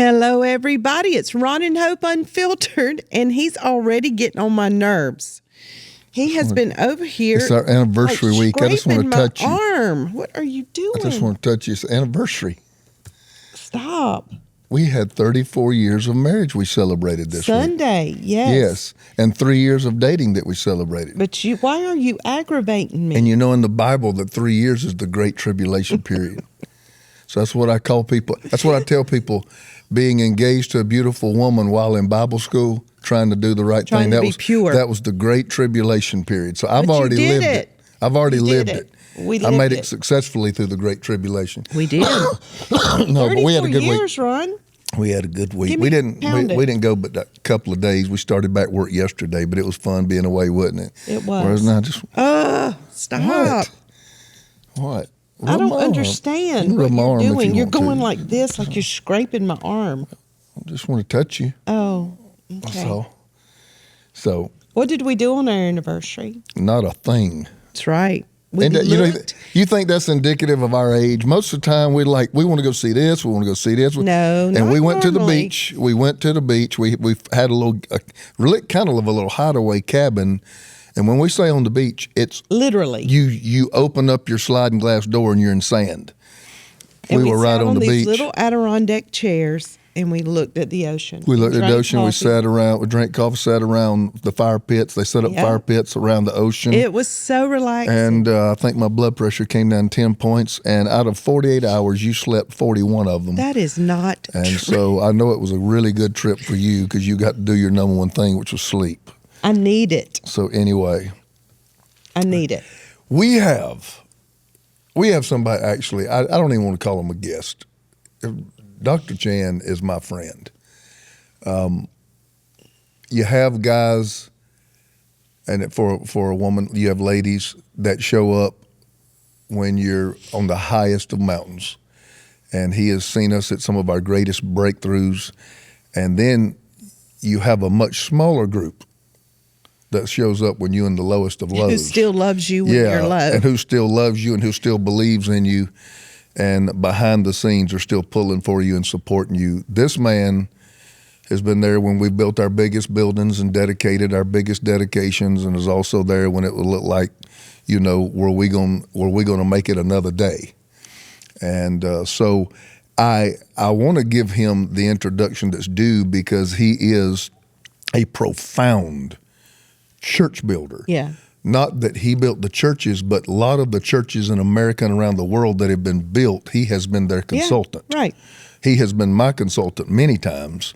Hello, everybody. It's Ron and Hope Unfiltered, and he's already getting on my nerves. He has been over here. It's our anniversary week. I just want to touch you. Arm. What are you doing? I just want to touch you. It's anniversary. Stop. We had 34 years of marriage we celebrated this Sunday, week. yes. Yes, and 3 years of dating that we celebrated. But why are you aggravating me? And you know in the Bible that 3 years is the Great Tribulation period. So that's what I call people. That's what I tell people. Being engaged to a beautiful woman while in Bible school, trying to do the right thing. That was pure. That was the Great Tribulation period. So I've already lived it. I've already lived it. I made it successfully through the Great Tribulation. We did. No, but we had a good years, week. Ron. We had a good week. We didn't go but a couple of days. We started back work yesterday, but it was fun being away, wasn't it? It was. Whereas now just stop. What? I don't understand what you're doing. You're going like this, like you're scraping my arm. I just want to touch you. Oh, okay. So. What did we do on our anniversary? Not a thing. That's right. You think that's indicative of our age? Most of the time, we want to go see this. We want to go see this. No, and we went normally. To the beach. We went to the beach. We had a little hideaway cabin. And when we say on the beach, it's literally you open up your sliding glass door and you're in sand. And we were right on the these beach. Little Adirondack chairs, and we looked at the ocean. We looked at the ocean. We sat around. We drank coffee. Sat around the fire pits. They set up fire pits around the ocean. It was so relaxing. And I think my blood pressure came down 10 points. And out of 48 hours, you slept 41 of them. That is not And true. so I know it was a really good trip for you because you got to do your number one thing, which was sleep. I need it. So anyway. I need it. We have somebody, actually, I don't even want to call him a guest. Dr. Chan is my friend. You have guys, and for a woman, you have ladies that show up when you're on the highest of mountains. And he has seen us at some of our greatest breakthroughs. And then you have a much smaller group that shows up when you're in the lowest of lows. Who still loves you when you're low. And who still loves you and who still believes in you and behind the scenes are still pulling for you and supporting you. This man has been there when we built our biggest buildings and dedicated our biggest dedications, and is also there when it would look like, were we going to make it another day? And so I want to give him the introduction that's due because he is a profound church builder. Yeah. Not that he built the churches, but a lot of the churches in America and around the world that have been built, he has been their consultant. Yeah, right. He has been my consultant many times,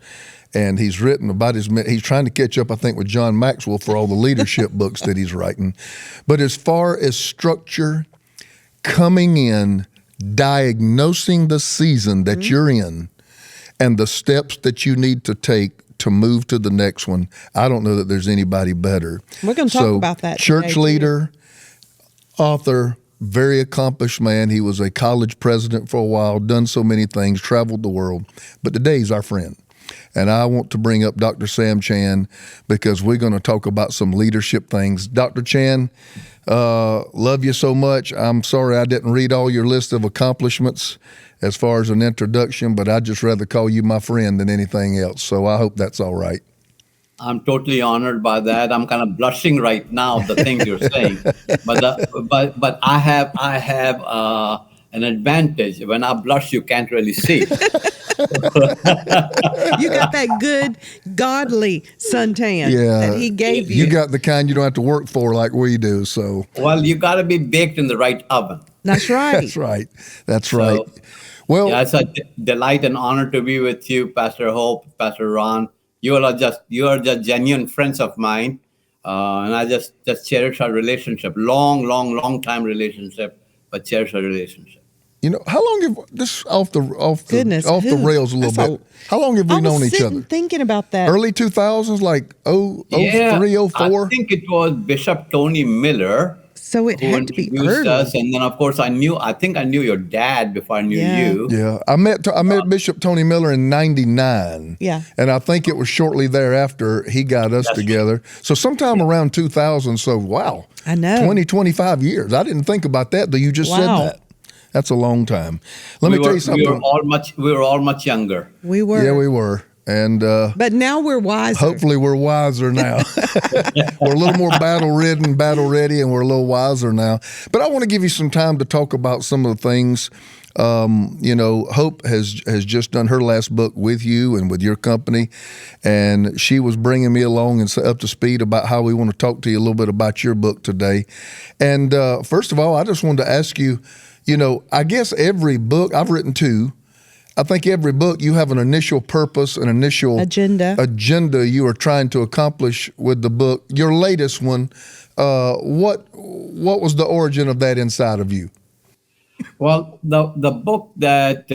and he's written about he's trying to catch up, I think, with John Maxwell for all the leadership books that he's writing. But as far as structure, coming in, diagnosing the season that you're in, and the steps that you need to take to move to the next one, I don't know that there's anybody better. We're going to talk about that Church today, leader, author, very accomplished man. He was a college president for a while, done so many things, traveled the world. But today he's our friend. And I want to bring up Dr. Sam Chan because we're going to talk about some leadership things. Dr. Chan, love you so much. I'm sorry I didn't read all your list of accomplishments as far as an introduction, but I'd just rather call you my friend than anything else. So I hope that's all right. I'm totally honored by that. I'm kind of blushing right now, the things you're saying. But I have an advantage. When I blush, you can't really see. You got that good, godly suntan that he gave you. You got the kind you don't have to work for like we do. So well, you got to be baked in the right oven. That's right. That's right. That's right. Well, it's a delight and honor to be with you, Pastor Hope, Pastor Ron. You are just genuine friends of mine, and I just cherish our relationship. Long time relationship, but cherish our relationship. How long have this off the rails a little bit? How long have we known each other? Thinking about that. Early 2000s, like 03, 04? I think it was Bishop Tony Miller. So it had to be early. Us, and then of course I think I knew your dad before I knew you. Yeah, I met Bishop Tony Miller in '99. Yeah, and I think it was shortly thereafter he got us together. So sometime around 2000. So wow, I know 25 years. I didn't think about that, though you just said that. That's a long time. Let me tell you something. We were all much younger. We were. Yeah, we were. And but now we're wiser. Hopefully we're wiser now. We're a little more battle-ridden, battle-ready, and we're a little wiser now. But I want to give you some time to talk about some of the things. Hope has just done her last book with you and with your company, and she was bringing me along and up to speed about how we want to talk to you a little bit about your book today. And first of all, I just wanted to ask you, I guess every book, I've written 2, I think every book you have an initial purpose, an initial agenda you are trying to accomplish with the book. Your latest one, what was the origin of that inside of you? Well, the book that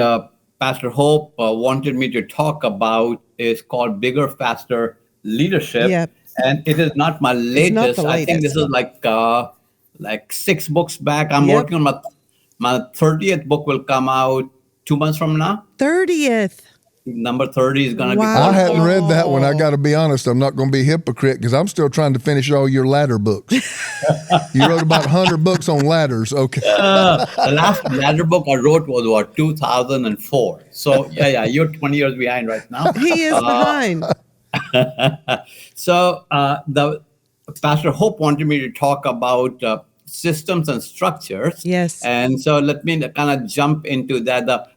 Pastor Hope wanted me to talk about is called Bigger, Faster Leadership. Yep. And it is not my latest. I think this is like 6 books back. I'm working on my 30th book will come out 2 months from now. 30th. Number 30 is going to be. I hadn't read that one. I got to be honest. I'm not going to be a hypocrite because I'm still trying to finish all your ladder books. You wrote about 100 books on ladders. Okay. The last ladder book I wrote was 2004. So yeah, you're 20 years behind right now. He is behind. So the Pastor Hope wanted me to talk about systems and structures. Yes. And so let me kind of jump into that.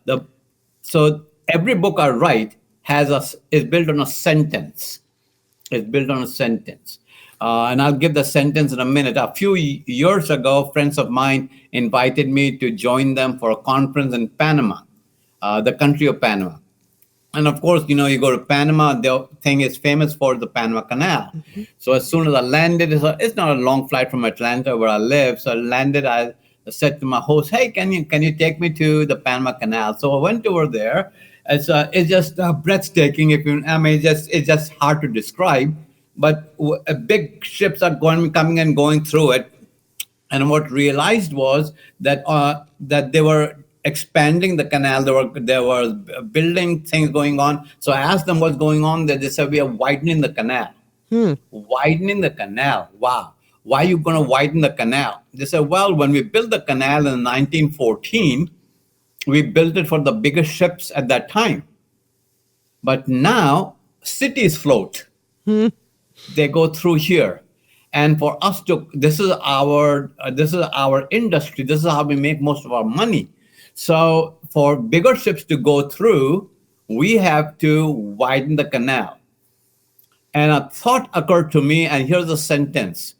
So every book I write is built on a sentence. It's built on a sentence. And I'll give the sentence in a minute. A few years ago, friends of mine invited me to join them for a conference in Panama, the country of Panama. And of course, you go to Panama, the thing is famous for the Panama Canal. Mm-hmm. So as soon as I landed, it's not a long flight from Atlanta where I live. So I landed, I said to my host, hey, can you take me to the Panama Canal? So I went over there. It's just breathtaking. It's just hard to describe. But big ships are coming and going through it. And what realized was that they were expanding the canal. There were building things going on. So I asked them what's going on. They said we are widening the canal. Widening the canal. Wow. Why are you going to widen the canal? They said, well, when we built the canal in 1914, we built it for the biggest ships at that time. But now cities float. They go through here. And for us this is our industry. This is how we make most of our money. So for bigger ships to go through, we have to widen the canal. And a thought occurred to me, and here's a sentence.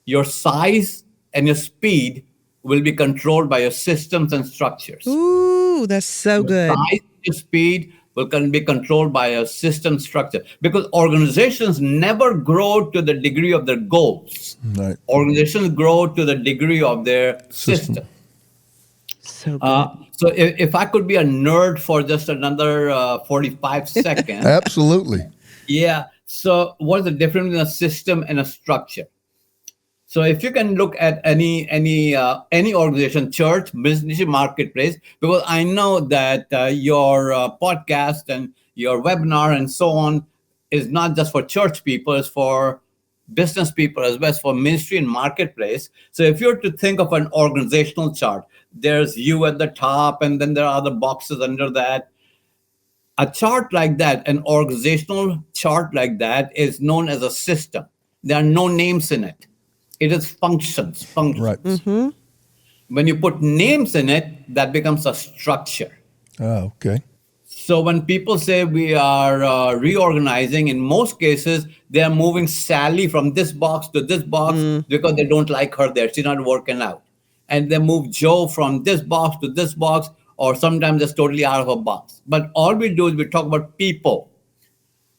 Your size and your speed will be controlled by your systems and structures. Ooh, that's so good. Your size and your speed will be controlled by a system structure, because organizations never grow to the degree of their goals. Right. Organizations grow to the degree of their system. So good. So if I could be a nerd for just another 45 seconds. Absolutely. Yeah. So what is the difference between a system and a structure? So if you can look at any organization, church, business, marketplace, because I know that your podcast and your webinar and so on is not just for church people, it's for business people as well as for ministry and marketplace. So if you're to think of an organizational chart, there's you at the top, and then there are other boxes under that. A chart like that, an organizational chart like that, is known as a system. There are no names in it. It is functions. Right. Mm-hmm. When you put names in it, that becomes a structure. Oh, okay. So when people say we are reorganizing, in most cases, they are moving Sally from this box to this box because they don't like her there. She's not working out. And they move Joe from this box to this box, or sometimes just totally out of a box. But all we do is we talk about people.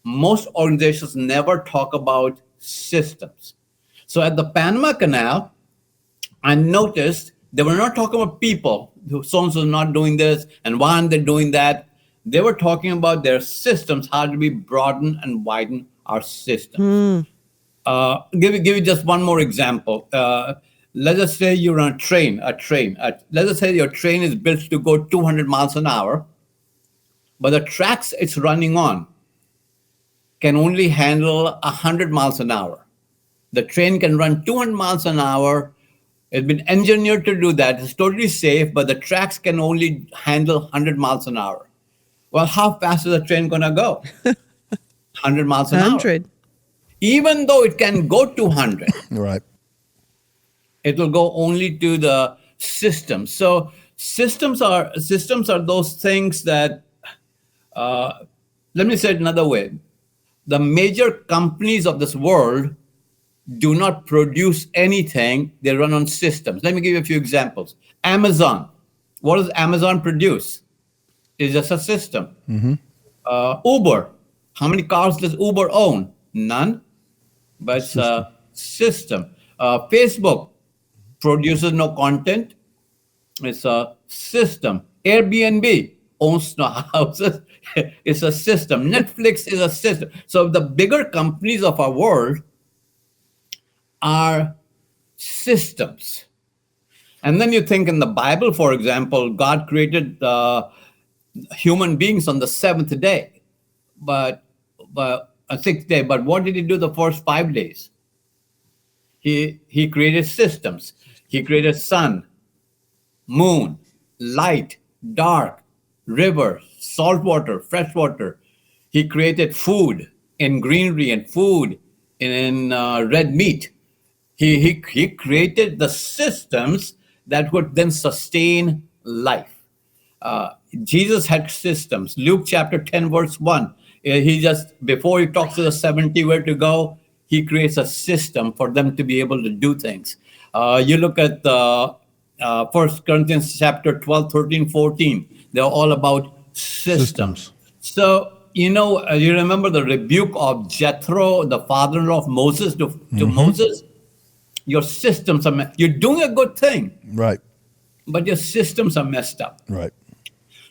Most organizations never talk about systems. So at the Panama Canal, I noticed they were not talking about people. So-and-so is not doing this, and why aren't they doing that? They were talking about their systems, how do we broaden and widen our systems. Give you just one more example. Let's just say you're on a train. Let's just say your train is built to go 200 miles an hour, but the tracks it's running on can only handle 100 miles an hour. The train can run 200 miles an hour It's been engineered to do that. It's totally safe, but the tracks can only handle 100 miles an hour. Well, how fast is the train going to go? 100 miles an hour. 100. Even though it can go to 100, Right. it will go only to the system. So systems are those things that, let me say it another way. The major companies of this world do not produce anything. They run on systems. Let me give you a few examples. Amazon. What does Amazon produce? It's just a system. Uber. How many cars does Uber own? None. But it's a system. Facebook produces no content. It's a system. Airbnb owns no houses. It's a system. Netflix is a system. So the bigger companies of our world are systems. And then you think in the Bible, for example, God created human beings on the seventh day, but a sixth day. But what did he do the first 5 days? He created systems. He created sun, moon, light, dark, river, salt water, fresh water. He created food in greenery and food in red meat. He created the systems that would then sustain life. Jesus had systems. Luke chapter 10, verse 1. Before he talks to the 70 where to go, he creates a system for them to be able to do things. You look at 1 Corinthians chapter 12, 13, 14. They're all about systems. So, you remember the rebuke of Jethro, the father-in-law of Moses, to Moses? Your systems are you're doing a good thing. Right. But your systems are messed up. Right.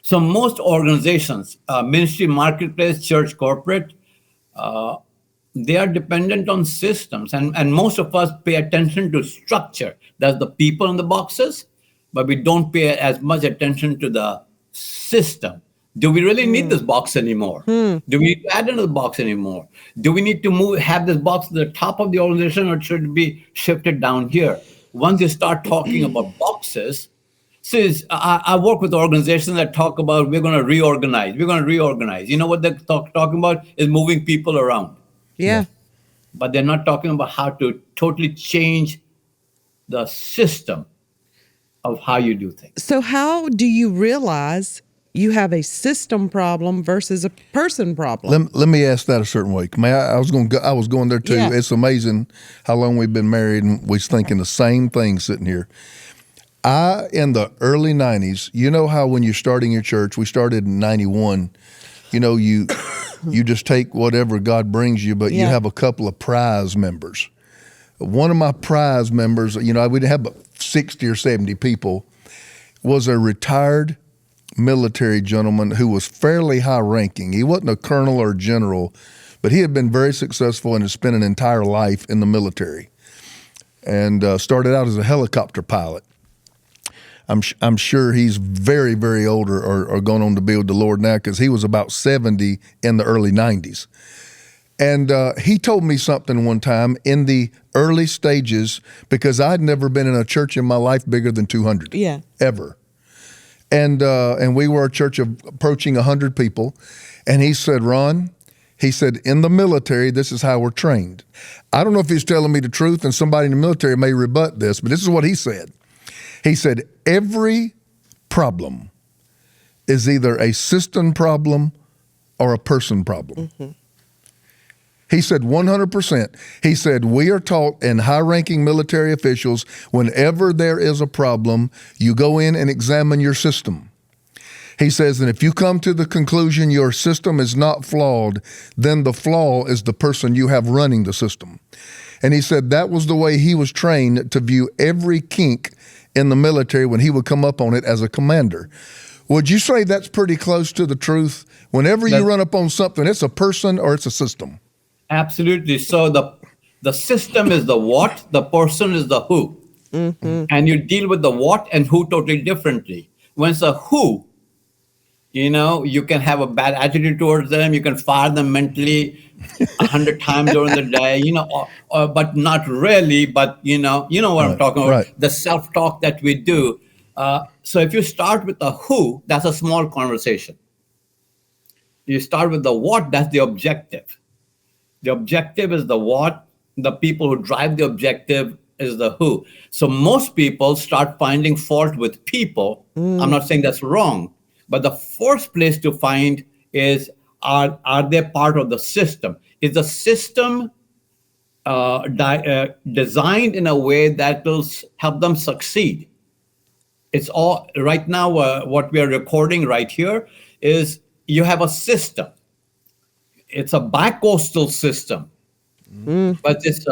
So most organizations, ministry, marketplace, church, corporate, they are dependent on systems. And most of us pay attention to structure. That's the people in the boxes, but we don't pay as much attention to the system. Do we really need this box anymore? Do we need to add another box anymore? Do we need to have this box to the top of the organization, or should it be shifted down here? Once you start talking about boxes, I work with organizations that talk about we're going to reorganize. We're going to reorganize. You know what they're talking about is moving people around. Yeah. But they're not talking about how to totally change the system of how you do things. So how do you realize you have a system problem versus a person problem? Let me ask that a certain way. I was going there too. Yeah. It's amazing how long we've been married, and we're thinking the same thing sitting here. In the early 90s, you know how when you're starting your church, we started in 91, you just take whatever God brings you, but you have a couple of prize members. One of my prize members, we didn't have 60 or 70 people, was a retired military gentleman who was fairly high ranking. He wasn't a colonel or general, but he had been very successful and had spent an entire life in the military, and started out as a helicopter pilot. I'm sure he's very, very old or gone on to be with the Lord now, because he was about 70 in the early 90s. And he told me something one time in the early stages, because I'd never been in a church in my life bigger than 200. Yeah. Ever. And we were a church of approaching 100 people. And he said, Ron, in the military, this is how we're trained. I don't know if he's telling me the truth, and somebody in the military may rebut this, but this is what he said. He said, every problem is either a system problem or a person problem. Mm-hmm. He said 100%. He said, we are taught in high-ranking military officials, whenever there is a problem, you go in and examine your system. He says, and if you come to the conclusion your system is not flawed, then the flaw is the person you have running the system. And he said that was the way he was trained to view every kink in the military when he would come up on it as a commander. Would you say that's pretty close to the truth? Whenever you run up on something, it's a person or it's a system? Absolutely. So the system is the what, the person is the who. Mm-hmm. And you deal with the what and who totally differently. When it's a who, You can have a bad attitude towards them. You can fire them mentally 100 times during the day, but not really. But what I'm Right, talking about, right. the self-talk that we do. So if you start with the who, that's a small conversation. You start with the what, that's the objective. The objective is the what. The people who drive the objective is the who. So most people start finding fault with people. I'm not saying that's wrong, but the first place to find is, are they part of the system? Is the system designed in a way that will help them succeed? It's all right now. What we are recording right here is, you have a system. It's a bicoastal system. But it's,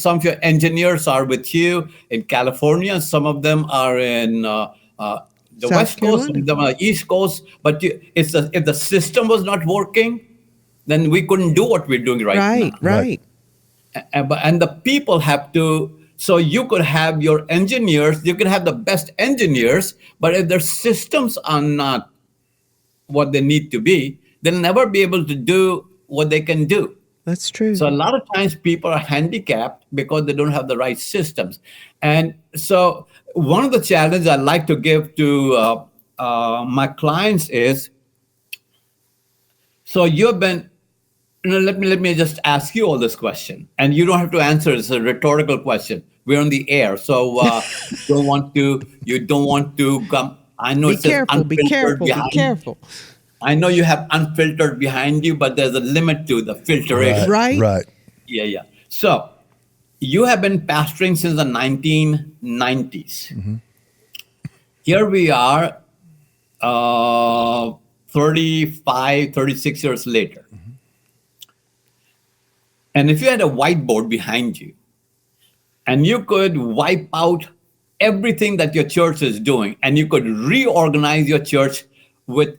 some of your engineers are with you in California. Some of them are in the South West Coast. Some Carolina. of them are East Coast. But if the system was not working, then we couldn't do what we're doing right now. Right. And the people have to. So you could have your engineers. You can have the best engineers, but if their systems are not what they need to be, they'll never be able to do what they can do. That's true. So a lot of times people are handicapped because they don't have the right systems. And so one of the challenges I like to give to my clients is, so you've been, let me just ask you all this question, and you don't have to answer. It's a rhetorical question. We're on the air, so you don't want to come. I know Be it says careful, be unfiltered careful, be behind. careful. I know you have unfiltered behind you, but there's a limit to the filtration. Right. Right. Yeah. So you have been pastoring since the 1990s. Here we are, 35, 36 years later. And if you had a whiteboard behind you, and you could wipe out everything that your church is doing, and you could reorganize your church with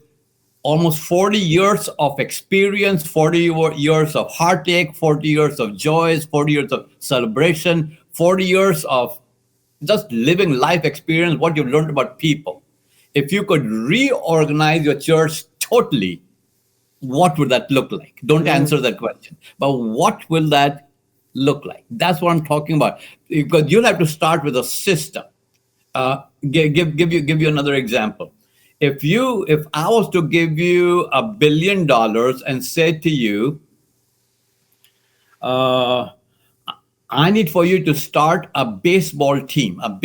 almost 40 years of experience, 40 years of heartache, 40 years of joys, 40 years of celebration, 40 years of just living life experience, what you've learned about people. If you could reorganize your church totally, what would that look like? Don't answer that question. But what will that look like? That's what I'm talking about. Because you'll have to start with a system. Give you another example. If I was to give you $1 billion and say to you, I need for you to start a baseball team, and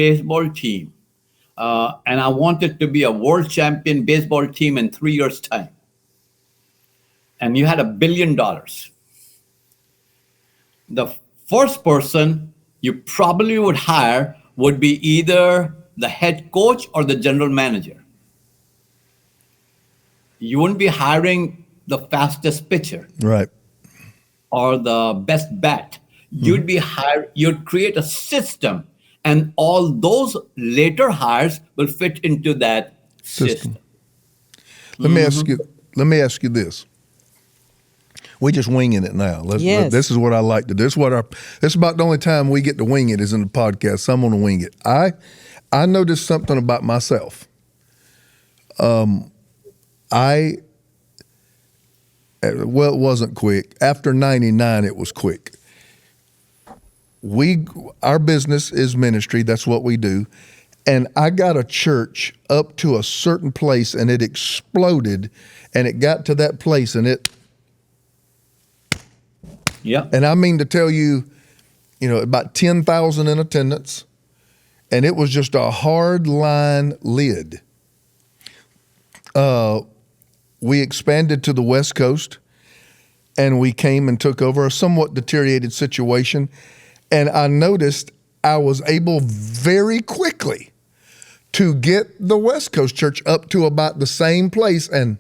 I want it to be a world champion baseball team in 3 years' time. And you had $1 billion. The first person you probably would hire would be either the head coach or the general manager. You wouldn't be hiring the fastest pitcher, Right. or the best bat. You'd you'd create a system, and all those later hires will fit into that system. Let me ask you this. We just winging it now. Yes. This is what I like to do. This is about the only time we get to wing it is in the podcast. So I'm going to wing it. I noticed something about myself. It wasn't quick. After 99, it was quick. Our business is ministry. That's what we do. And I got a church up to a certain place, and it exploded, and it got to that place, and it. Yeah. And I mean to tell you, about 10,000 in attendance, and it was just a hard line lid. We expanded to the West Coast, and we came and took over a somewhat deteriorated situation. And I noticed I was able very quickly to get the West Coast church up to about the same place. And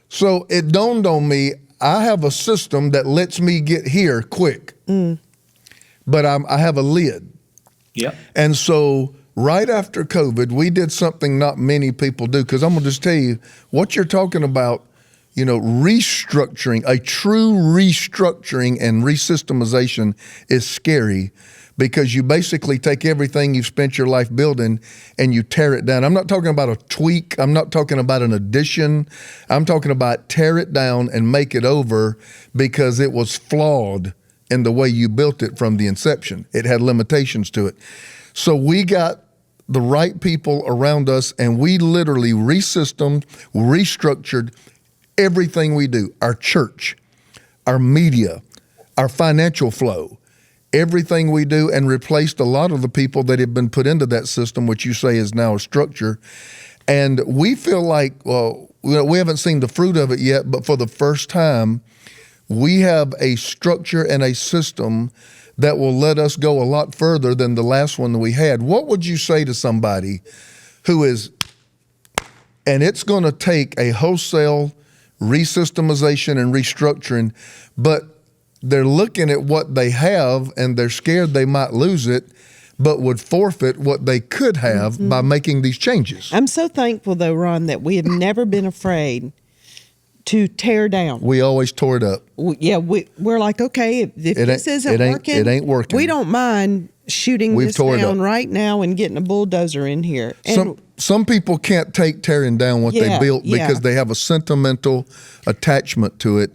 so it dawned on me, I have a system that lets me get here quick, but I have a lid. Yeah. And so right after COVID, we did something not many people do, because I'm going to just tell you, what you're talking about restructuring, a true restructuring and resystemization is scary because you basically take everything you've spent your life building and you tear it down. I'm not talking about a tweak. I'm not talking about an addition. I'm talking about tear it down and make it over because it was flawed in the way you built it from the inception. It had limitations to it. So we got the right people around us and we literally resystemed, restructured everything we do, our church, our media, our financial flow, everything we do, and replaced a lot of the people that have been put into that system, which you say is now a structure. And we feel like, well, we haven't seen the fruit of it yet, but for the first time, we have a structure and a system that will let us go a lot further than the last one that we had. What would you say to somebody who is, and it's going to take a wholesale resystemization and restructuring, but they're looking at what they have and they're scared they might lose it, but would forfeit what they could have by making these changes. I'm so thankful, though, Ron, that we have never been afraid to tear down. We always tore it up. Yeah, we're like, okay, if this isn't working, it ain't working. We don't mind shooting this down right now and getting a bulldozer in here. And some people can't take tearing down what they built because they have a sentimental attachment to it.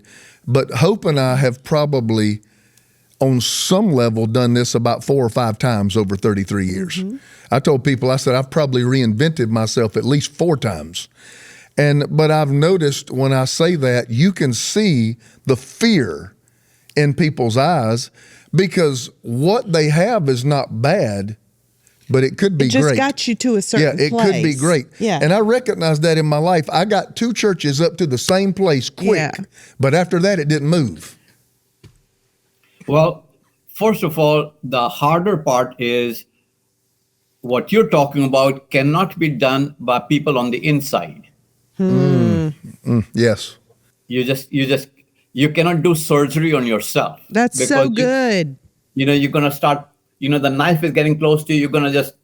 But Hope and I have probably, on some level, done this about 4 or 5 times over 33 years. I told people, I said, I've probably reinvented myself at least 4 times. But I've noticed when I say that, you can see the fear in people's eyes because what they have is not bad, but it could be great. It just got you to a certain place. Yeah, it could be great. Yeah. And I recognize that in my life. I got 2 churches up to the same place quick, but after that, it didn't move. Well, first of all, the harder part is what you're talking about cannot be done by people on the inside. Yes. You cannot do surgery on yourself. That's so good. You're going to start, the knife is getting close to you. You're going to just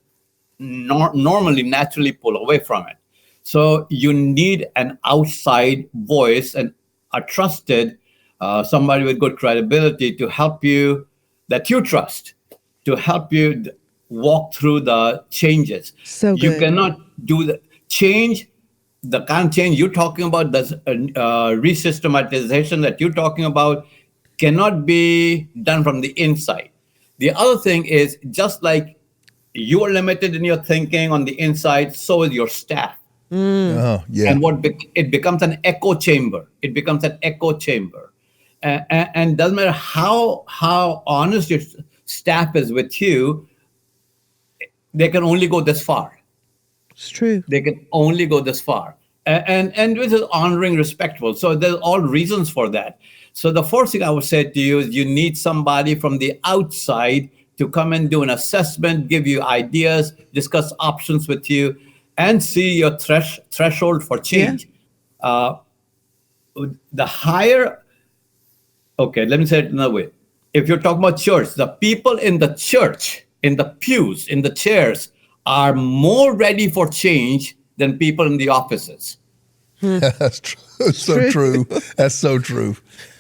normally, naturally pull away from it. So you need an outside voice and a trusted, somebody with good credibility to help you, that you trust, to help you walk through the changes. So good. You cannot do the change. The kind of change you're talking about, the resystematization that you're talking about, cannot be done from the inside. The other thing is, just like you are limited in your thinking on the inside, so is your staff. Oh, yeah. And it becomes an echo chamber. It becomes an echo chamber. And doesn't matter how honest your staff is with you, they can only go this far. It's true. They can only go this far. And which is honoring, respectful. So there's all reasons for that. So the first thing I would say to you is you need somebody from the outside to come and do an assessment, give you ideas, discuss options with you, and see your threshold for change. The higher, okay, let me say it another way. If you're talking about church, the people in the church, in the pews, in the chairs, are more ready for change than people in the offices. That's true. So true. That's so true.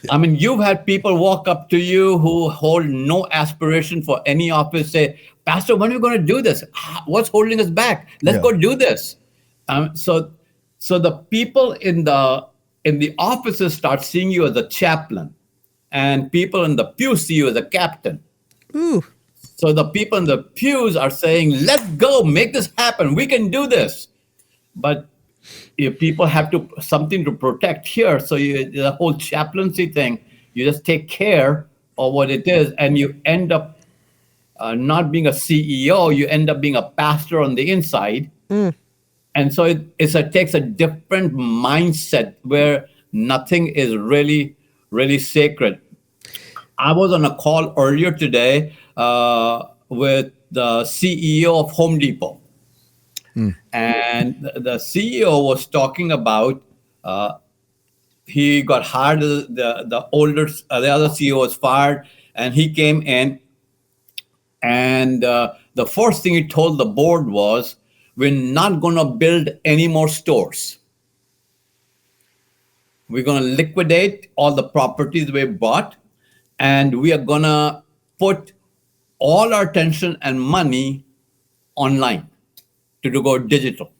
I mean, you've had people walk up to you who hold no aspiration for any office, say, Pastor, when are we going to do this? What's holding us back? Let's go do this. So the people in the offices start seeing you as a chaplain, and people in the pew see you as a captain. Ooh. So the people in the pews are saying, let's go, make this happen. We can do this. But if people have something to protect here, so the whole chaplaincy thing, you just take care of what it is, and you end up not being a CEO, you end up being a pastor on the inside. And so it takes a different mindset where nothing is really, really sacred. I was on a call earlier today with the CEO of Home Depot. And the CEO was talking about he got hired. The other CEO was fired, and he came in. And the first thing he told the board was, "We're not going to build any more stores. We're going to liquidate all the properties we bought, and we are going to put all our attention and money online to go digital.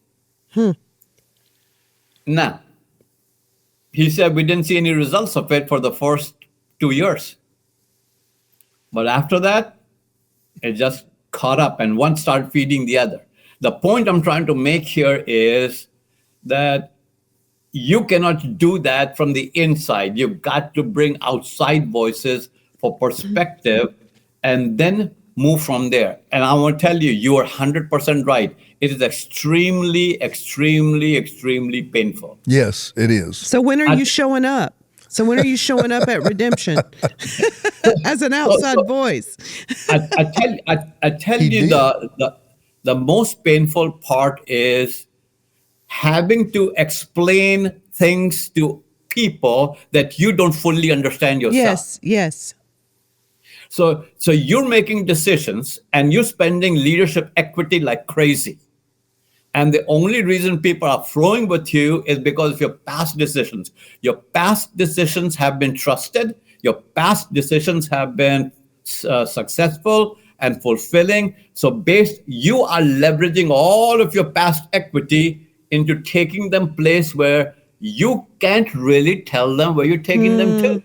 Now, he said we didn't see any results of it for the first 2 years. But after that, it just caught up and one started feeding the other. The point I'm trying to make here is that you cannot do that from the inside. You've got to bring outside voices for perspective and then move from there. And I want to tell you, you are 100% right. It is extremely, extremely, extremely painful. Yes, it is. So when are you showing up? So when are you showing up at Redemption as an outside voice? I tell you the most painful part is having to explain things to people that you don't fully understand yourself. Yes. So you're making decisions and you're spending leadership equity like crazy. And the only reason people are flowing with you is because of your past decisions. Your past decisions have been trusted. Your past decisions have been successful and fulfilling. So you are leveraging all of your past equity into taking them place where you can't really tell them where you're taking them to.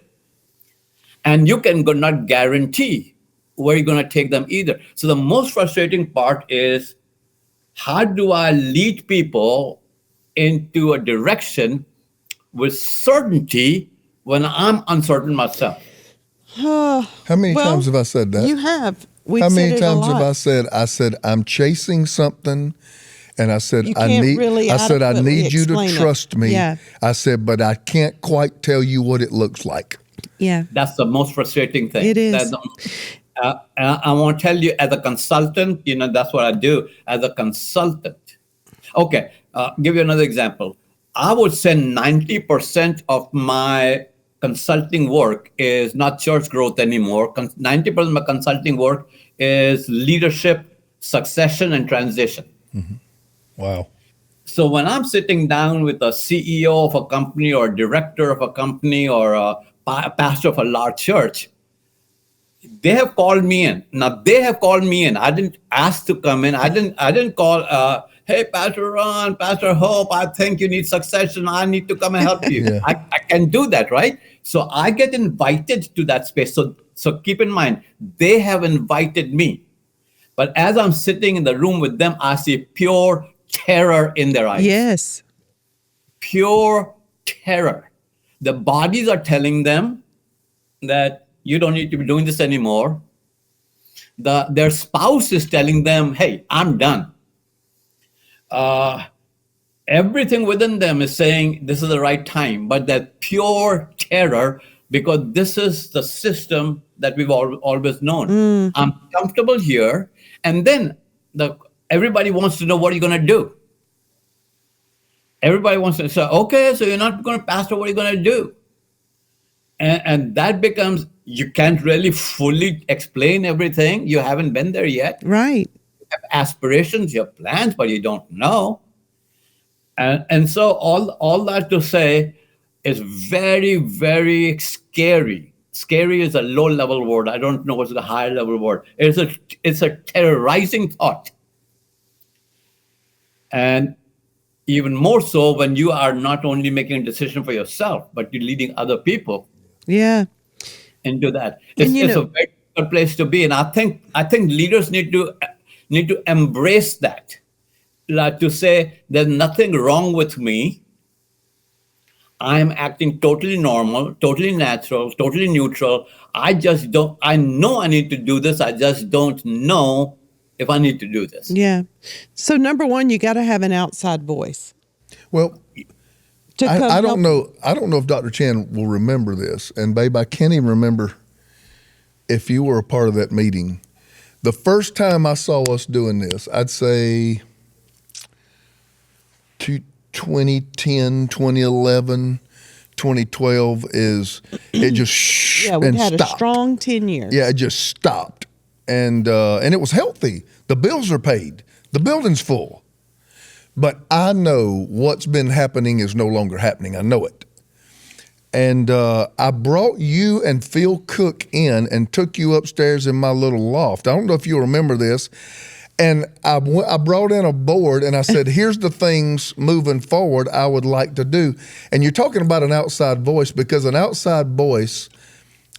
And you can not guarantee where you're going to take them either. So the most frustrating part is, how do I lead people into a direction with certainty when I'm uncertain myself? How many times have I said that? You have. How many times have I said, I'm chasing something, and I said, I need you to trust me. Yeah. I said, but I can't quite tell you what it looks like. Yeah. That's the most frustrating thing. It is. I want to tell you, as a consultant, that's what I do as a consultant. Okay, give you another example. I would say 90% of my consulting work is not church growth anymore. 90% of my consulting work is leadership, succession, and transition. Mm-hmm. Wow. So when I'm sitting down with a CEO of a company or a director of a company or a pastor of a large church, they have called me in. Now they have called me in. I didn't ask to come in. I didn't call. Hey, Pastor Ron, Pastor Hope, I think you need succession. I need to come and help you. Yeah. I can do that, right? So I get invited to that space. So keep in mind, they have invited me. But as I'm sitting in the room with them, I see pure terror in their eyes. Yes. Pure terror. The bodies are telling them that you don't need to be doing this anymore. Their spouse is telling them, hey, I'm done. Everything within them is saying this is the right time, but that pure terror, because this is the system that we've always known. I'm comfortable here. And then everybody wants to know, what are you going to do? Everybody wants to say, okay, so you're not going to pastor, what are you going to do? And that becomes, you can't really fully explain everything. You haven't been there yet. Right. You have aspirations, you have plans, but you don't know. And so all that to say is very, very scary. Scary is a low-level word. I don't know what's the higher-level word. It's a terrorizing thought. And even more so when you are not only making a decision for yourself, but you're leading other people. Yeah. Into that. It's a very good place to be. And I think leaders need to embrace that. Like to say, there's nothing wrong with me. I'm acting totally normal, totally natural, totally neutral. I know I need to do this. I just don't know if I need to do this. Yeah. So number one, you got to have an outside voice. Well, I don't know. I don't know if Dr. Chan will remember this. And babe, I can't even remember if you were a part of that meeting. The first time I saw us doing this, I'd say 2010, 2011, 2012 is, it just yeah, we've had stopped. A strong 10 years. Yeah, it just stopped. And it was healthy. The bills are paid. The building's full. But I know what's been happening is no longer happening. I know it. And I brought you and Phil Cook in and took you upstairs in my little loft. I don't know if you remember this. And I brought in a board and I said, here's the things moving forward I would like to do. And you're talking about an outside voice, because an outside voice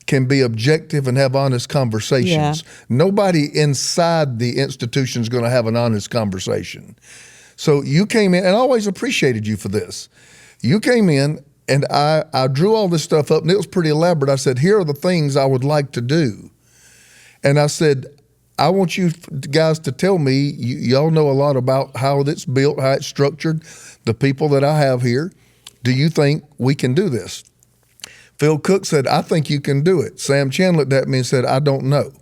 can be objective and have honest conversations. Yeah. Nobody inside the institution is going to have an honest conversation. So you came in, and I always appreciated you for this. You came in, and I drew all this stuff up, and it was pretty elaborate. I said, here are the things I would like to do. And I said, I want you guys to tell me, y'all know a lot about how it's built, how it's structured, the people that I have here. Do you think we can do this? Phil Cook said, I think you can do it. Sam Chan looked at me and said, I don't know.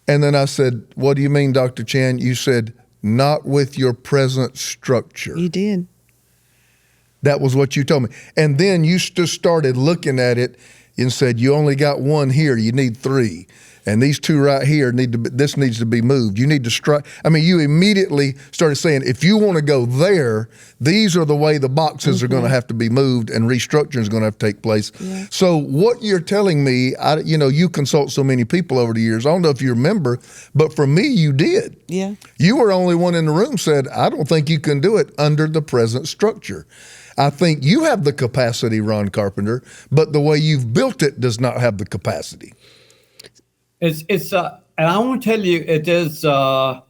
And then I said, what do you mean, Dr. Chan? You said, not with your present structure. You did. That was what you told me. And then you just started looking at it and said, you only got one here, you need three. And these two right here this needs to be moved. You need to strike. I mean, you immediately started saying, if you want to go there, these are the way the boxes are going to have to be moved, and restructuring is going to have to take place. Yeah. So what you're telling me, you consult so many people over the years. I don't know if you remember, but for me, you did. Yeah. You were the only one in the room said, I don't think you can do it under the present structure. I think you have the capacity, Ron Carpenter, but the way you've built it does not have the capacity. It's and I want to tell you, it is the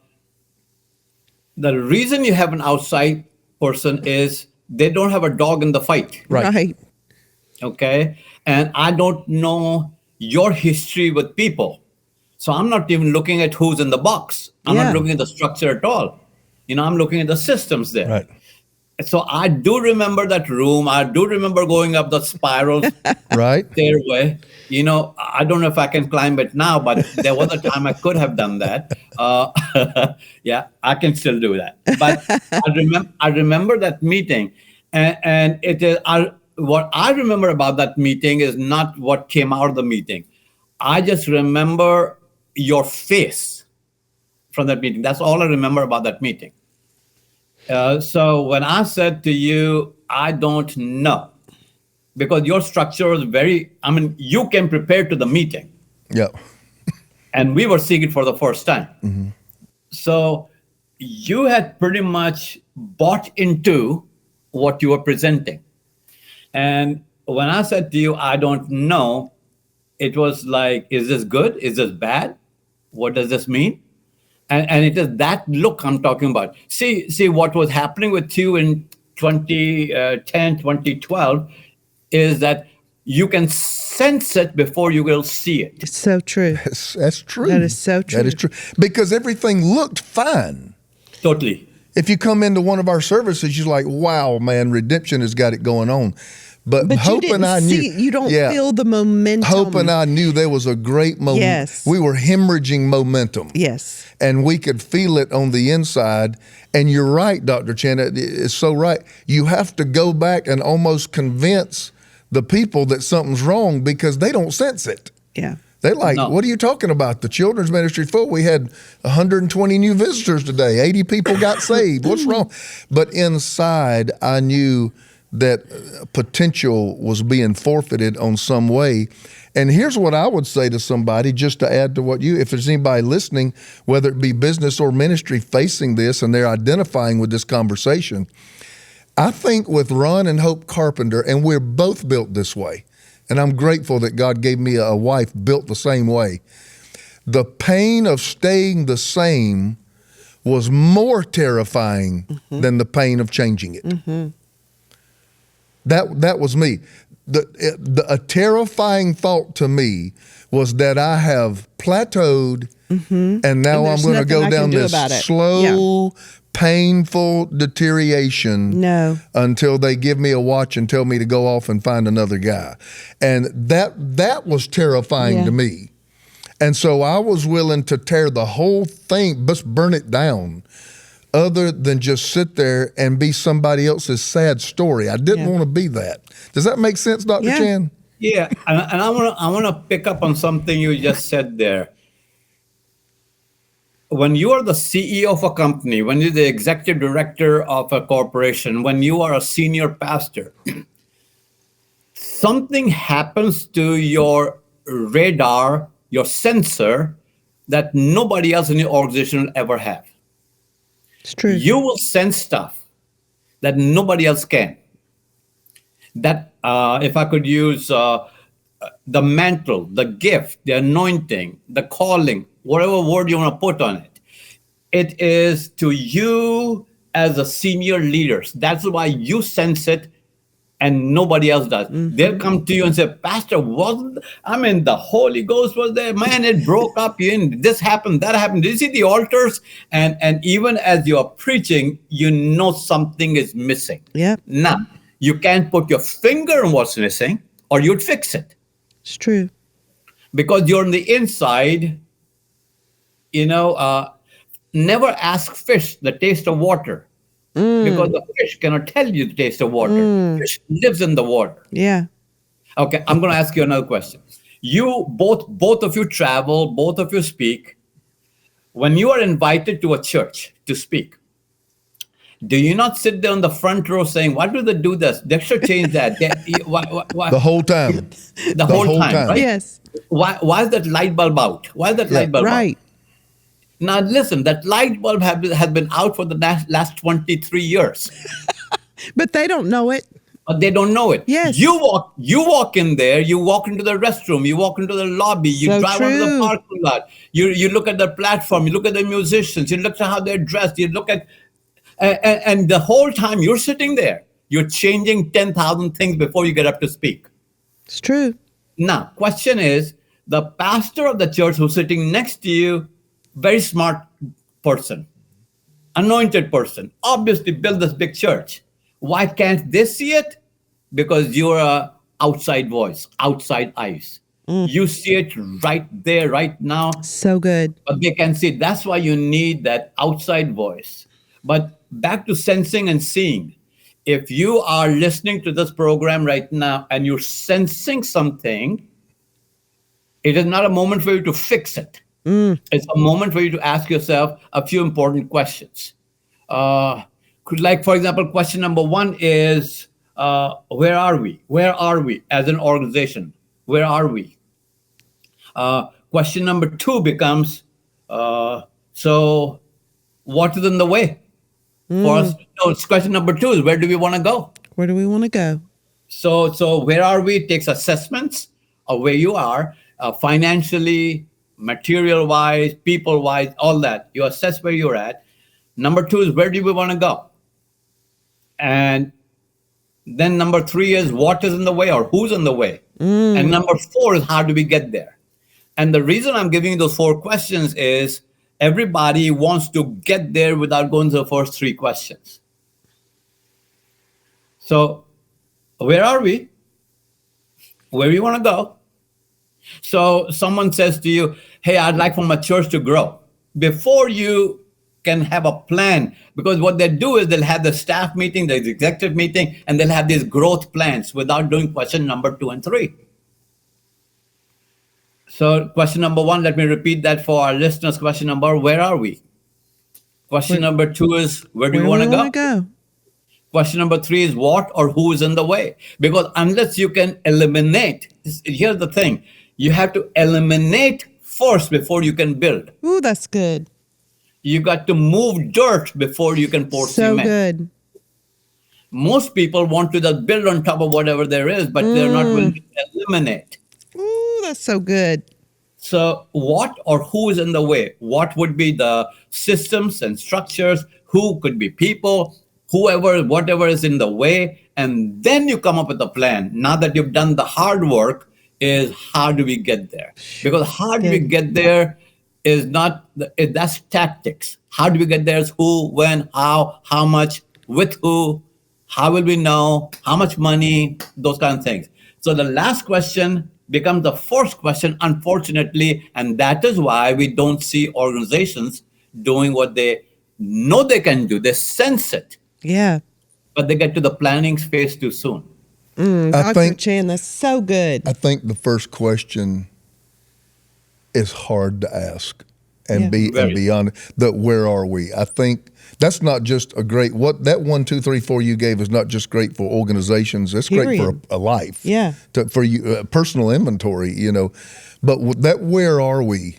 reason you have an outside person is they don't have a dog in the fight. Right. Okay. And I don't know your history with people. So I'm not even looking at who's in the box. I'm not looking at the structure at all. I'm looking at the systems there. Right. So I do remember that room. I do remember going up the spiral stairway. I don't know if I can climb it now, but there was a time I could have done that. Yeah, I can still do that. But I remember that meeting, and it is what I remember about that meeting is not what came out of the meeting. I just remember your face from that meeting. That's all I remember about that meeting. So when I said to you, I don't know, because your structure was you came prepared to the meeting. Yeah. And we were seeing it for the first time. Mm-hmm. So you had pretty much bought into what you were presenting. And when I said to you, I don't know, it was like, is this good? Is this bad? What does this mean? And it is that look I'm talking about. See what was happening with you in 2010, 2012 is that you can sense it before you will see it. It's so true. That's true. That is so true. That is true. Because everything looked fine. Totally. If you come into one of our services, you're like, wow, man, redemption has got it going on. But Hope you didn't and I see, knew. you don't feel the momentum. Hope and I knew there was a great moment. Yes. We were hemorrhaging momentum. Yes. And we could feel it on the inside. And you're right, Dr. Chan, it's so right. You have to go back and almost convince the people that something's wrong because they don't sense it. Yeah. They're like, No. What are you talking about? The children's ministry full. We had 120 new visitors today. 80 people got saved. What's wrong? But inside, I knew that potential was being forfeited on some way. And here's what I would say to somebody, just to add to if there's anybody listening, whether it be business or ministry facing this and they're identifying with this conversation, I think with Ron and Hope Carpenter, and we're both built this way, and I'm grateful that God gave me a wife built the same way. The pain of staying the same was more terrifying than the pain of changing it. Mm-hmm. That was me. A terrifying thought to me was that I have plateaued, and now I'm going to go down this slow, painful deterioration until they give me a watch and tell me to go off and find another guy. And that was terrifying to me. And so I was willing to tear the whole thing, just burn it down, other than just sit there and be somebody else's sad story. I didn't want to be that. Does that make sense, Dr. Chan? Yeah, and I want to pick up on something you just said there. When you are the CEO of a company, when you're the executive director of a corporation, when you are a senior pastor, something happens to your radar, your sensor, that nobody else in your organization will ever have. It's true. You will sense stuff that nobody else can. That, if I could use the mantle, the gift, the anointing, the calling, whatever word you want to put on it, it is to you as a senior leaders. That's why you sense it and nobody else does. They'll come to you and say, Pastor, the Holy Ghost was there. Man, it broke up. This happened, that happened. Did you see the altars? And even as you're preaching, you know something is missing. Yep. Now, you can't put your finger on what's missing or you'd fix it. It's true. Because you're on the inside, never ask fish the taste of water. Because the fish cannot tell you the taste of water. Fish lives in the water. Yeah. Okay, I'm going to ask you another question. You both of you travel, both of you speak. When you are invited to a church to speak, do you not sit there on the front row saying, "Why do they do this? They should change that." Why? The whole time. The whole time, right? Yes. Why is that light bulb out? Why is that light bulb out? Right. Now listen, that light bulb has been out for the last 23 years. But they don't know it. But they don't know it. Yes. You walk in there, you walk into the restroom, you walk into the lobby, you So drive onto the true. parking lot, you look at the platform, you look at the musicians, you look at how they're dressed, you look at and the whole time you're sitting there, you're changing 10,000 things before you get up to speak. It's true. Now, question is, the pastor of the church who's sitting next to you, very smart person, anointed person, obviously built this big church. Why can't they see it? Because you're a outside voice, outside eyes. You see it right there, right now, So good. but they can see it. That's why you need that outside voice. But back to sensing and seeing. If you are listening to this program right now and you're sensing something, it is not a moment for you to fix it. It's a moment for you to ask yourself a few important questions. Like, for example, question number one is, where are we? Where are we as an organization? Where are we? Question number two becomes, so what is in the way for us? No, question number two is, where do we want to go? Where do we want to go? So where are we? It takes assessments of where you are, financially, material-wise, people-wise, all that. You assess where you're at. Number two is, where do we want to go? And then number three is, what is in the way or who's in the way? And number four is, how do we get there? And the reason I'm giving you those four questions is everybody wants to get there without going to the first three questions. So where are we? Where do you want to go? So someone says to you, hey, I'd like for my church to grow. Before you can have a plan, because what they do is they'll have the staff meeting, the executive meeting, and they'll have these growth plans without doing question number 2 and 3. So question number 1, let me repeat that for our listeners. Question number, where are we? Question number 2 is, where do you want to go? Question number 3 is, what or who is in the way? Because unless you can eliminate, here's the thing, you have to eliminate first before you can build. Ooh, that's good. You got to move dirt before you can pour cement. So good. Most people want to just build on top of whatever there is, but they're not willing to eliminate. Ooh, that's so good. So what or who is in the way? What would be the systems and structures? Who could be people? Whoever, whatever is in the way. And then you come up with a plan. Now that you've done the hard work, is how do we get there? Because how do we get there is not, that's tactics. How do we get there is who, when, how much, with who, how will we know, how much money, those kind of things. So the last question becomes the first question, unfortunately, and that is why we don't see organizations doing what they know they can do. They sense it. Yeah. But they get to the planning phase too soon. Dr. Chan, that's so good. I think the first question is hard to ask. and Yeah. be and beyond the where are we? I think that's not just a great what that 1, 2, 3, 4 you gave is not just great for organizations. It's great for a life. Yeah. For you, personal inventory. But that where are we?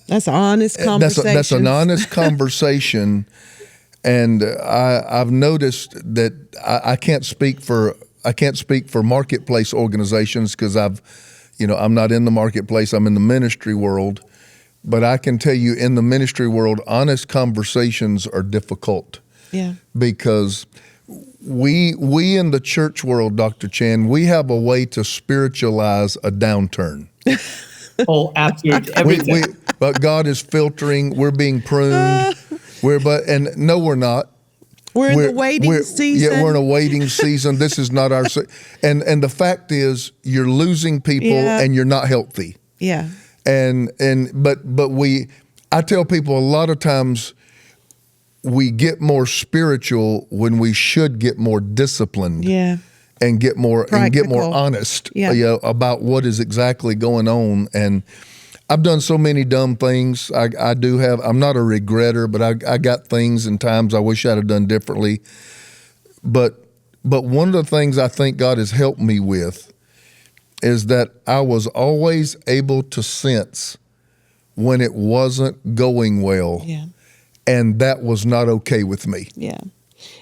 That's an honest conversation. That's an honest conversation, and I've noticed that I can't speak for marketplace organizations because I'm not in the marketplace. I'm in the ministry world, but I can tell you in the ministry world, honest conversations are difficult. Yeah. Because we in the church world, Dr. Chan, we have a way to spiritualize a downturn. Oh, absolutely. Everything. But God is filtering. We're being pruned. We're not. We're in the waiting season. Yeah, we're in a waiting season. This is not our. And the fact is, you're losing people, and you're not healthy. Yeah. But I tell people a lot of times we get more spiritual when we should get more disciplined. Yeah. And get more honest about what is exactly going on. And I've done so many dumb things. I'm not a regretter, but I got things and times I wish I'd have done differently. But one of the things I think God has helped me with is that I was always able to sense when it wasn't going well. Yeah. And that was not okay with me. Yeah.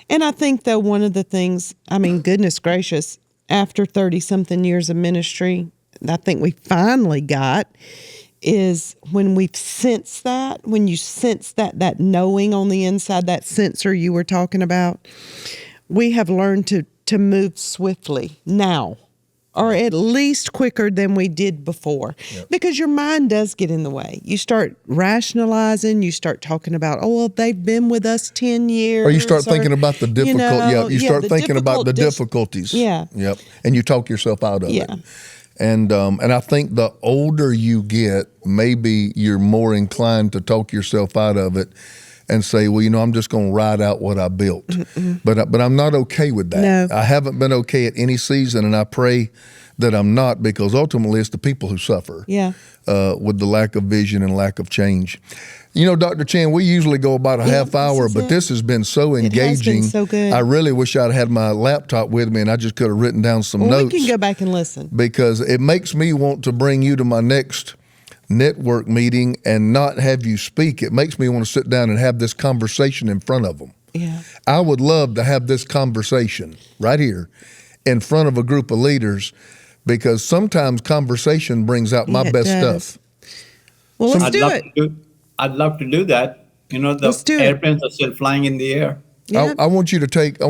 And I think, though, one of the things, goodness gracious, after 30-something years of ministry, I think we finally got is when we've sensed that, when you sense that knowing on the inside, that sensor you were talking about, we have learned to move swiftly now, or at least quicker than we did before. Yep. Because your mind does get in the way. You start rationalizing, you start talking about, they've been with us 10 years. Or you start thinking about the difficult, you start thinking about the difficulties. Yeah. Yep. And you talk yourself out of it. And I think the older you get, maybe you're more inclined to talk yourself out of it and say, well, I'm just going to ride out what I built. But I'm not okay with that. No. I haven't been okay at any season, and I pray that I'm not, because ultimately it's the people who suffer with the lack of vision and lack of change. Dr. Chan, we usually go about a half hour, but this has been so engaging. It has been so good. I really wish I'd had my laptop with me and I just could have written down some notes. We can go back and listen. Because it makes me want to bring you to my next network meeting and not have you speak. It makes me want to sit down and have this conversation in front of them. Yeah. I would love to have this conversation right here in front of a group of leaders, because sometimes conversation brings out my best stuff. Well, let's do it. I'd love to do that. The airplanes are still flying in the air. Yeah. I want you to take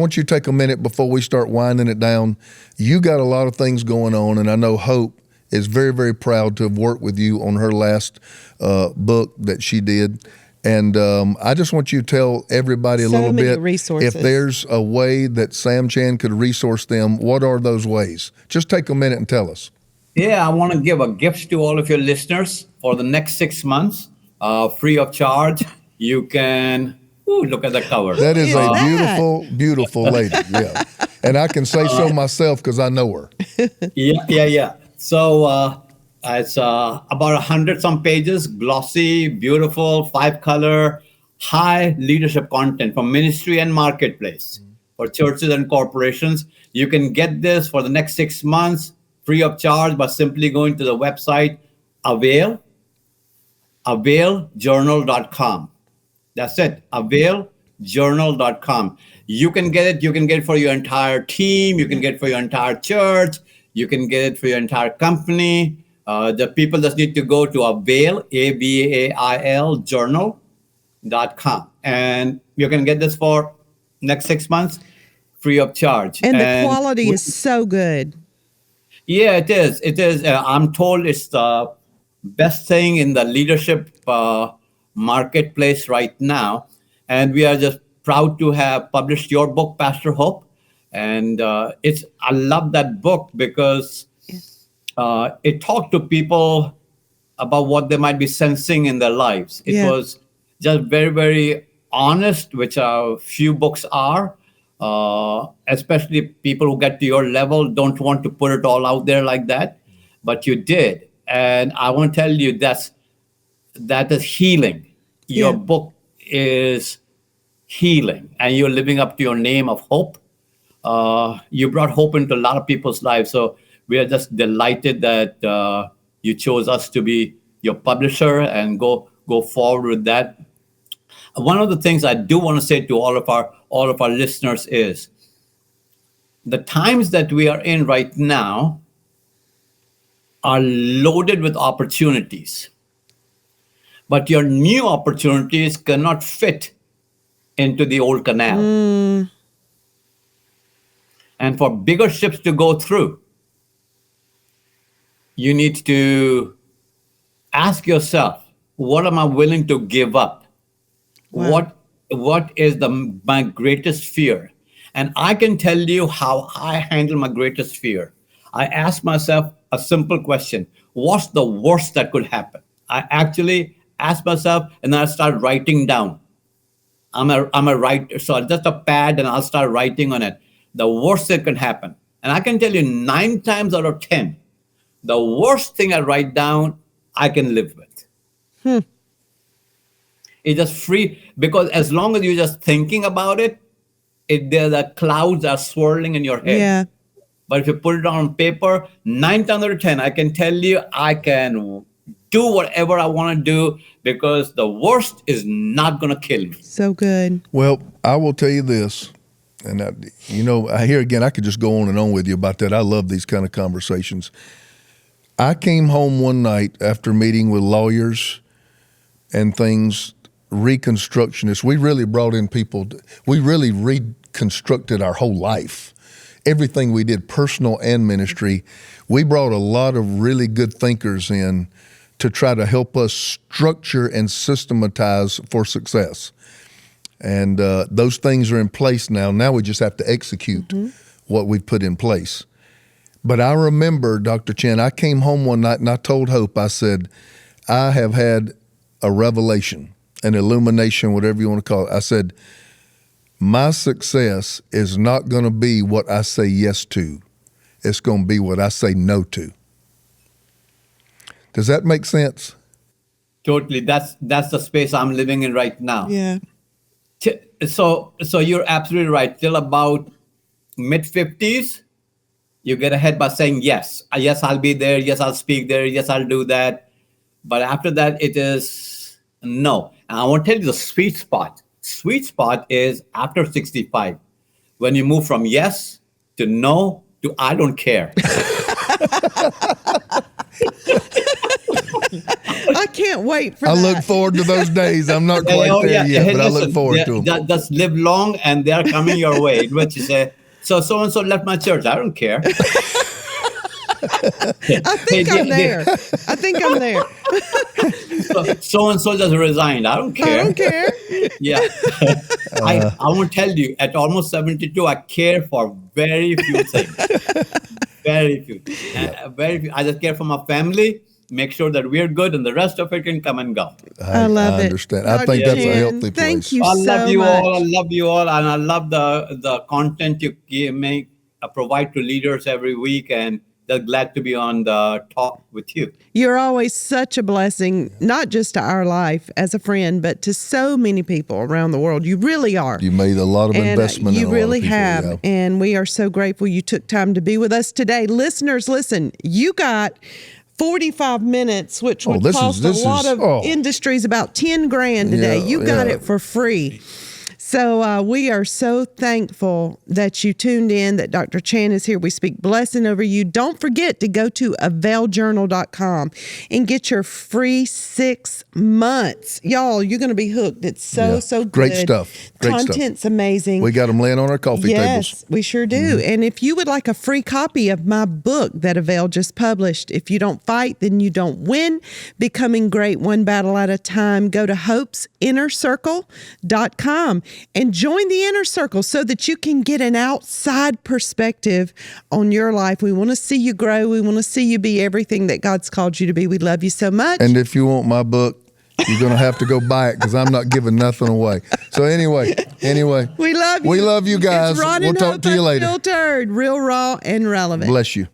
a minute before we start winding it down. You got a lot of things going on, and I know Hope is very, very proud to have worked with you on her last book that she did. And I just want you to tell everybody a little bit, resources. If there's a way that Sam Chan could resource them, what are those ways? Just take a minute and tell us. Yeah, I want to give a gift to all of your listeners for the next 6 months, free of charge. You can, look at the cover. That is a beautiful, beautiful lady. Yeah. And I can say so myself because I know her. Yeah. So it's about 100-some pages, glossy, beautiful, 5-color, high leadership content for ministry and marketplace for churches and corporations. You can get this for the next 6 months free of charge by simply going to the website availjournal.com. That's it, availjournal.com. You can get it. You can get it for your entire team. You can get it for your entire church. You can get it for your entire company. The people just need to go to Avail, AVAIL, journal.com. And you can get this for next 6 months free of charge. And the quality is so good. Yeah, it is. It is. I'm told it's the best thing in the leadership marketplace right now. And we are just proud to have published your book, Pastor Hope. And I love that book because it talked to people about what they might be sensing in their lives. It was just very, very honest, which a few books are. Especially people who get to your level don't want to put it all out there like that. But you did. And I want to tell you that is healing. Your Yeah. book is healing, and you're living up to your name of hope. You brought hope into a lot of people's lives. So we are just delighted that you chose us to be your publisher and go forward with that. One of the things I do want to say to all of our listeners is the times that we are in right now are loaded with opportunities, but your new opportunities cannot fit into the old canal. And for bigger ships to go through, you need to ask yourself, what am I willing to give up? Wow. What is my greatest fear? And I can tell you how I handle my greatest fear. I ask myself a simple question: what's the worst that could happen? I actually ask myself, and then I start writing down. I'm a writer, so just a pad, and I'll start writing on it. The worst that can happen, and I can tell you 9 times out of 10, the worst thing I write down, I can live with. It's just free, because as long as you're just thinking about it, the clouds are swirling in your head. Yeah. But if you put it on paper, 9 times out of 10, I can tell you I can do whatever I want to do, because the worst is not going to kill me. So good. Well, I will tell you this, and I hear again, I could just go on and on with you about that. I love these kind of conversations. I came home one night after meeting with lawyers and things, reconstructionists. We really brought in people. We really reconstructed our whole life. Everything we did, personal and ministry. We brought a lot of really good thinkers in to try to help us structure and systematize for success. And those things are in place now. Now we just have to execute what we've put in place. But I remember, Dr. Chen, I came home one night and I told Hope, I said, I have had a revelation, an illumination, whatever you want to call it. I said, my success is not going to be what I say yes to. It's going to be what I say no to. Does that make sense? Totally. That's the space I'm living in right now. Yeah. So you're absolutely right. Till about mid-50s, you get ahead by saying yes. Yes, I'll be there. Yes, I'll speak there. Yes, I'll do that. But after that, it is no. And I want to tell you the sweet spot. Sweet spot is after 65, when you move from yes to no to I don't care. I can't wait for I that. look forward to those days. I'm not quite there yet, Hey, but I look listen, forward to them. Just live long, and they are coming your way. What you say? So and so left my church. I don't care. I think I'm there. I think I'm there. So and so just resigned. I don't care. I don't care. Yeah. I want to tell you, at almost 72, I care for very few things. Very few. Very few. I just care for my family, make sure that we're good, and the rest of it can come and go. I love it. Understand. I think that's a Chen, healthy place. Thank you I so love you much. all. I love you all. And I love the content you provide to leaders every week. And they're glad to be on the talk with you. You're always such a blessing, not just to our life as a friend, but to so many people around the world. You really are. You made a lot of And investment in a you lot of really people, have. yeah. And we are so grateful you took time to be with us today. Listeners, listen, you got 45 minutes, which would this cost is- a lot of oh. industries about 10 grand today. Yeah, You got yeah. it for free. So we are so thankful that you tuned in, that Dr. Chan is here. We speak blessing over you. Don't forget to go to availjournal.com and get your free 6 months. Y'all, you're going to be hooked. It's so good. Great stuff. Great stuff. Content's amazing. We got them laying on our coffee Yes, tables. we sure do. And if you would like a free copy of my book that Avail just published, If You Don't Fight, Then You Don't Win, Becoming Great One Battle at a Time, go to hopesinnercircle.com and join the inner circle so that you can get an outside perspective on your life. We want to see you grow. We want to see you be everything that God's called you to be. We love you so much. And if you want my book, you're going to have to go buy it because I'm not giving nothing away. So anyway. We love you. We love you guys. It's Ron We'll and talk Hope to you later. Unfiltered, real, raw, and relevant. Bless you.